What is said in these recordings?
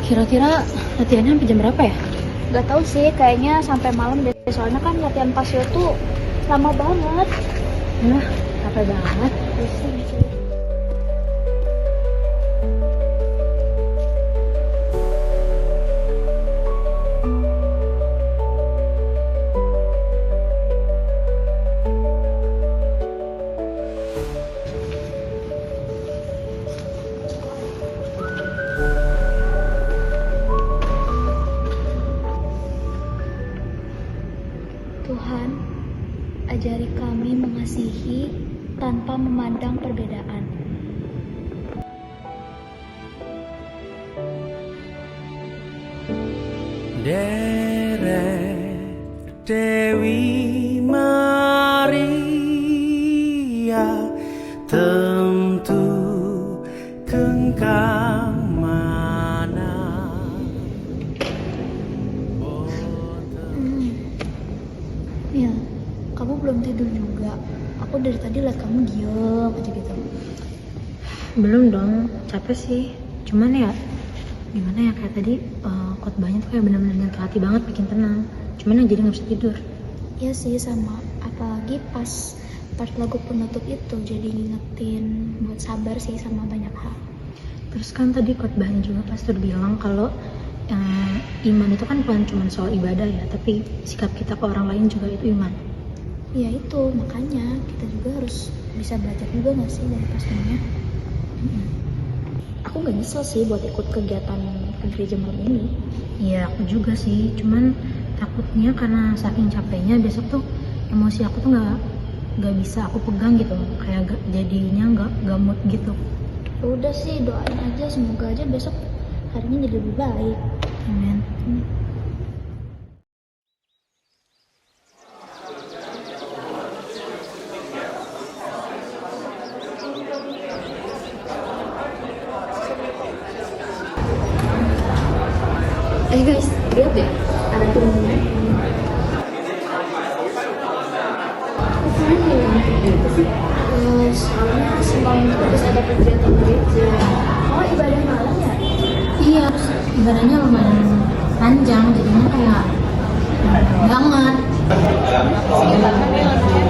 Kira-kira latihannya sampai jam berapa ya? Gak tahu sih, kayaknya sampai malam deh. Soalnya kan latihan pasio tuh lama banget. Nah, capek banget. Pusing sih. Tuhan, ajari kami mengasihi tanpa memandang perbedaan. Derek Dewi Maria tentu kengkang mana. Ya, kamu belum tidur juga. Aku dari tadi liat kamu diem aja gitu. Belum dong, capek sih. Cuman ya, gimana ya, kayak tadi khotbahnya tuh kayak benar-benar nyentuh hati banget, bikin tenang. Cuman yang jadi nggak bisa tidur. Iya sih, sama. Apalagi pas part lagu penutup itu jadi ngingetin buat sabar sih sama banyak hal. Terus kan tadi khotbahnya juga pastor bilang kalau iman itu kan bukan cuma soal ibadah ya, tapi sikap kita ke orang lain juga itu iman. Ya itu, makanya kita juga harus bisa belajar juga nggak sih dari pastornya. Aku gak nyesel sih buat ikut kegiatan ke gereja malam ini. Iya, aku juga sih. Cuman takutnya karena saking capeknya besok tuh emosi aku tuh nggak bisa aku pegang gitu. Kayak jadinya nggak mood gitu. Udah sih, doain aja, semoga aja besok harinya jadi lebih baik. Amin. Guys, lihat deh, ada turunnya. Soalnya semalam itu habis ada kegiatan gereja. Oh, ibadah malam ya? Iya, ibadahnya lumayan panjang, jadinya kayak banget.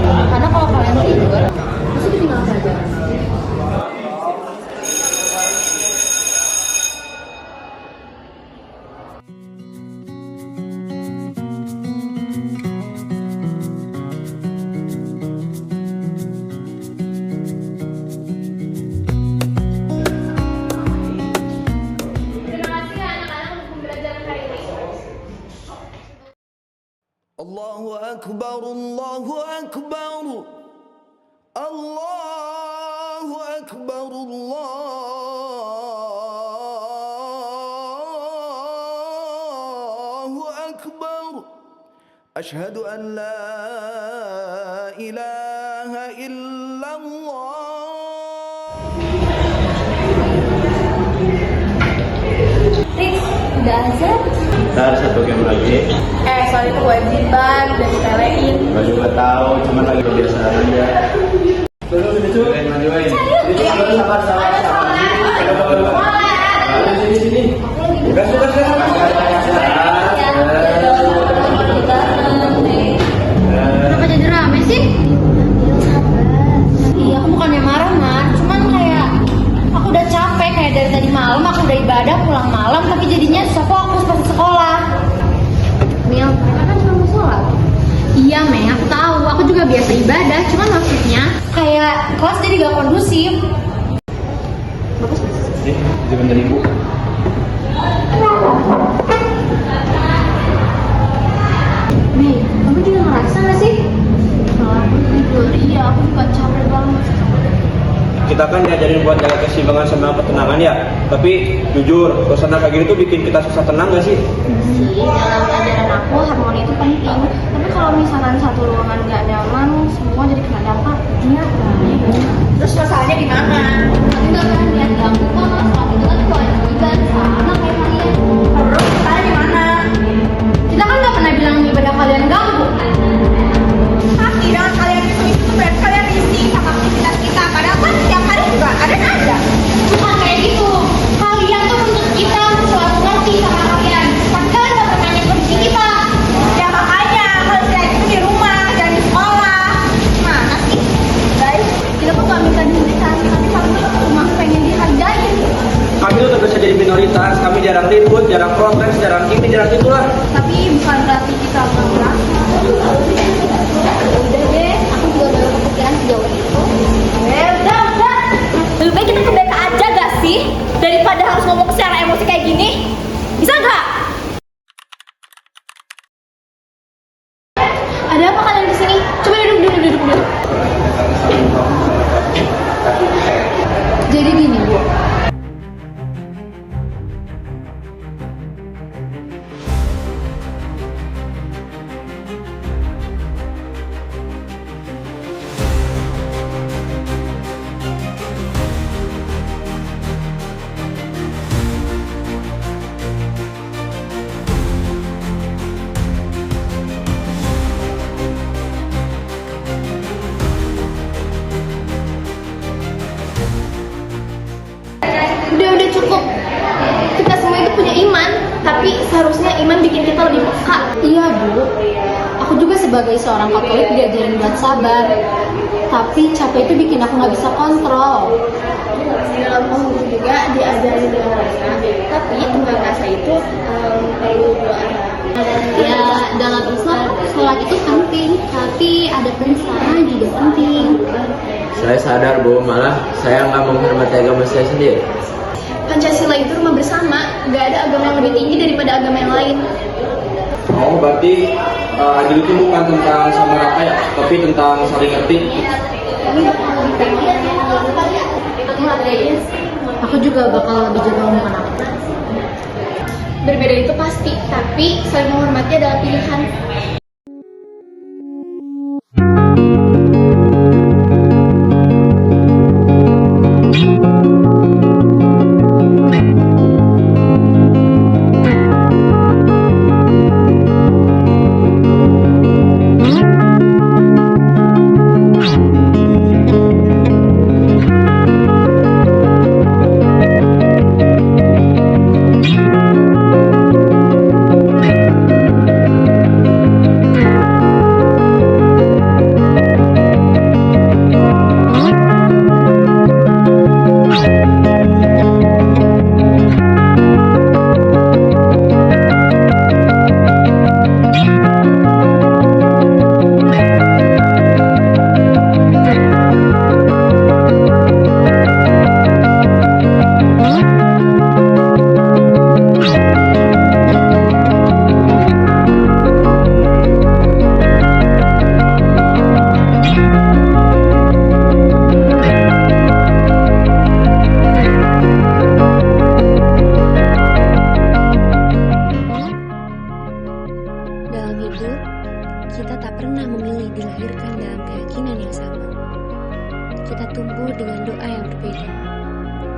Karena kalau kalian tidur, pasti ketinggalan pelajaran. Allahu Akbar, Allahu Akbar, Allahu Akbar, Allahu Akbar. Ashhadu an la ilaha illallah. Udah azan? Ntar satu game lagi. Soal itu kewajiban, udah sepelein. Gak juga tahu, cuma lagi kebiasaan aja. Majuin. Sabar. Sini. Gas. Kenapa jadi rame sih? Iya, aku bukannya marah, cuman kayak aku udah capek, kayak dari tadi malam aku udah ibadah pulang malam, tapi jadinya susah fokus pas sekolah. Mil, mereka kan cuma mau sholat. Iya, Meng, aku tahu. Aku juga biasa ibadah, cuman maksudnya kayak kelas jadi gak kondusif. Bagus. Jangan dari ibu. Mei, kamu juga ngerasa gak sih? Kalau aku tidur, iya aku juga capek banget. Kita kan diajarin buat jaga keseimbangan sama ketenangan ya. Tapi jujur, suasana kayak gini tuh bikin kita susah tenang gak sih? Sih, dalam ajaran aku harmoni itu penting. Tapi kalau misalkan satu ruangan nggak nyaman, semua jadi kena dampaknya. Terus masalahnya di mana? Tapi nggak kan lihat ganggu kok, malah sholat itu kan kewajiban sama kayak kalian. Terus masalahnya di mana? Kita kan gak pernah bilang ibadah kalian ganggu. Tapi dengan kalian itu berarti kalian risih sama aktivitas kita. Padahal kan setiap hari juga ada aja. Bukan kayak gitu. Kalian tuh menuntut kita untuk selalu ngerti Ada apa kalian kesini? Coba duduk. Jadi gini Bu, Udah cukup. Kita semua itu punya iman, tapi seharusnya iman bikin kita lebih peka. iya Bu, aku juga sebagai seorang Katolik diajarin buat sabar. Tapi capek itu bikin aku nggak bisa kontrol. Dalam Al-Quran juga diajarin dengan rasa, tapi tunggang rasa itu perlu doa. Ya dalam Islam sholat itu penting, tapi ada penistaan juga penting. Saya sadar Bu, malah saya nggak menghormati agama saya sendiri. Pancasila itu rumah bersama, nggak ada agama yang lebih tinggi daripada agama yang lain. Oh, berarti adil itu bukan tentang sama rata ya, tapi tentang saling ngerti. Aku juga bakal lebih jaga omongan aku. Berbeda itu pasti, tapi saling menghormati adalah pilihan. Dalam hidup, kita tak pernah memilih dilahirkan dalam keyakinan yang sama. Kita tumbuh dengan doa yang berbeda,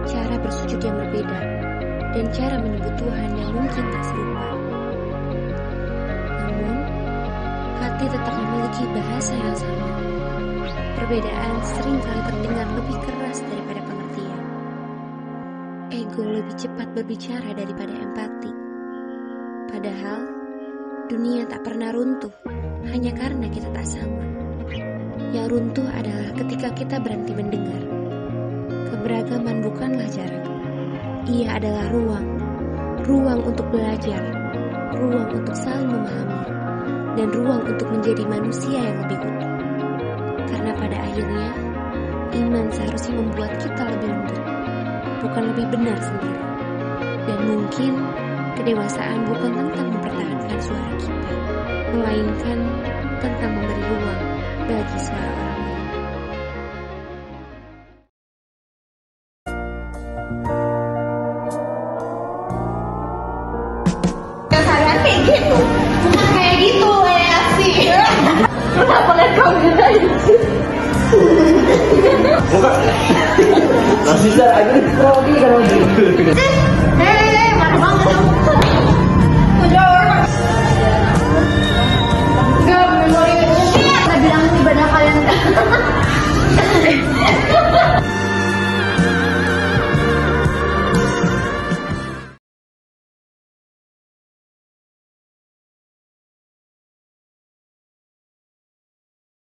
cara bersujud yang berbeda, dan cara menyebut Tuhan yang mungkin tak serupa. Namun, hati tetap memiliki bahasa yang sama. Perbedaan seringkali terdengar lebih keras daripada pengertian. Ego lebih cepat berbicara daripada empati. Padahal, dunia tak pernah runtuh hanya karena kita tak sama. Yang runtuh adalah ketika kita berhenti mendengar. Keberagaman bukanlah jarak. Ia adalah ruang. Ruang untuk belajar. Ruang untuk saling memahami. Dan ruang untuk menjadi manusia yang lebih utuh. Karena pada akhirnya, iman seharusnya membuat kita lebih lembut, bukan lebih benar sendiri. Dan mungkin kedewasaan bukan tentang mempertahankan suara kita, melainkan tentang memberi ruang bagi suara orang lain. Kesalahan kayak gitu, bukan kayak gitu ya sih. Kenapa lihat kamu gitu? Enggak. Masih bisa aja.